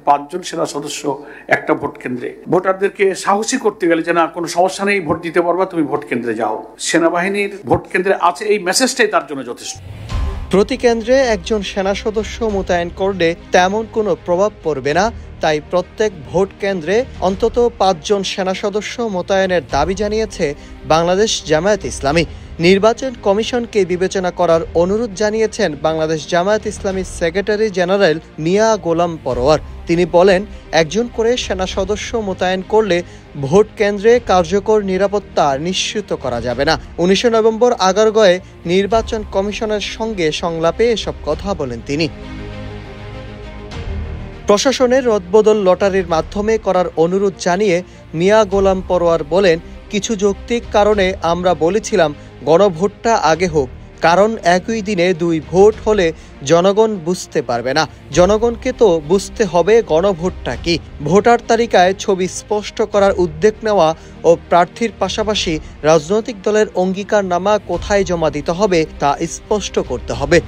5 জন সেনা সদস্য একটা ভোট কেন্দ্রে, ভোটারদেরকে সাহসী করতে গেলে যে না কোনো সমস্যা নেই, ভোট দিতে পারবা, তুমি ভোট কেন্দ্রে যাও, সেনাবাহিনীর ভোট কেন্দ্রে আছে, এই মেসেজটাই তার জন্য যথেষ্ট। প্রতি কেন্দ্রে একজন সেনা সদস্য মোতায়েন করলে তেমন কোনো প্রভাব পড়বে না, তাই প্রত্যেক ভোট কেন্দ্রে অন্তত 5 জন সেনা সদস্য মোতায়েনের দাবি জানিয়েছে বাংলাদেশ জামায়াত ইসলামী। নির্বাচন কমিশনকে বিবেচনা করার অনুরোধ জানিয়েছেন বাংলাদেশ জামায়াত ইসলামীর সেক্রেটারি জেনারেল মিয়া গোলাম পরোয়ার। তিনি বলেন, একজন করে সেনা সদস্য মোতায়েন করলে ভোট কেন্দ্রে কার্যকর নিরাপত্তা নিশ্চিত করা যাবে না। 19 নভেম্বর আগারগাঁওয়ে নির্বাচন কমিশনের সঙ্গে সংলাপে এসব কথা বলেন তিনি। প্রশাসনের রদবদল লটারির মাধ্যমে করার অনুরোধ জানিয়ে মিয়া গোলাম পরোয়ার বলেন, কিছু যৌক্তিক কারণে আমরা বলেছিলাম গণভোটটা আগে হোক, কারণ একই দিনে 2 ভোট হলে জনগণ বুঝতে পারবে না। জনগণকে তো বুঝতে হবে গণভোটটা কি। ভোটার তালিকায় ছবি স্পষ্ট করার উদ্যোগ নেওয়া ও প্রার্থীর পাশাপাশি রাজনৈতিক দলের অঙ্গীকারনামা কোথায় জমা দিতে হবে তা স্পষ্ট করতে হবে।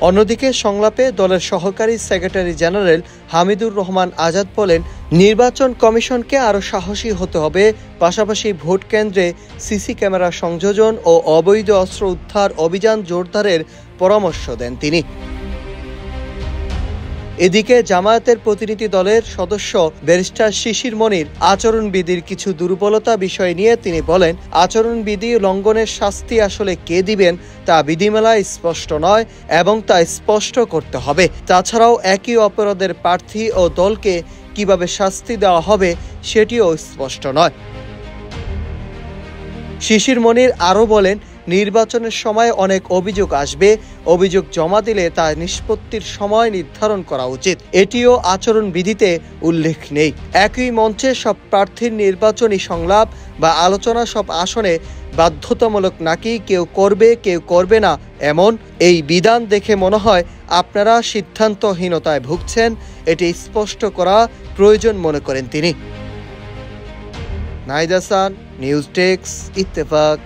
অন্যদিকে সংলাপে দলের সহকারী সেক্রেটারি জেনারেল হামিদুর রহমান আজাদ বলেন, নির্বাচন কমিশনকে আরও সাহসী হতে হবে, পাশাপাশি ভোট কেন্দ্রে সিসি ক্যামেরা সংযোজন ও অবৈধ অস্ত্র উদ্ধার অভিযান জোরদারের পরামর্শ দেন তিনি। এদিকে জামায়াতের প্রতিনিধি দলের সদস্য ব্যারিস্টার শিশির মনির আচরণবিধির কিছু দুর্বলতা বিষয় নিয়ে তিনি বলেন, আচরণবিধি লঙ্ঘনের শাস্তি আসলে কে দিবেন তা বিধিমালায় স্পষ্ট নয় এবং তা স্পষ্ট করতে হবে। তাছাড়াও একই অপরাধের প্রার্থী ও দলকে কিভাবে শাস্তি দেওয়া হবে সেটিও স্পষ্ট নয়। শিশির মনির আরও বলেন, নির্বাচনের সময় অনেক অভিযোগ আসবে, অভিযোগ জমা দিলে তা নিষ্পত্তির সময় নির্ধারণ করা উচিত, এটিও আচরণবিধিতে উল্লেখ নেই। একই মঞ্চে সব প্রার্থীর নির্বাচনী সংলাপ বা আলোচনা সব আসনে বাধ্যতামূলক নাকি কেউ করবে কেউ করবে না এমন এই বিধান দেখে মনে হয় আপনারা সিদ্ধান্তহীনতায় ভুগছেন, এটি স্পষ্ট করা প্রয়োজন মনে করেন তিনি। Nahid Hasan, news desk, Ittefaq.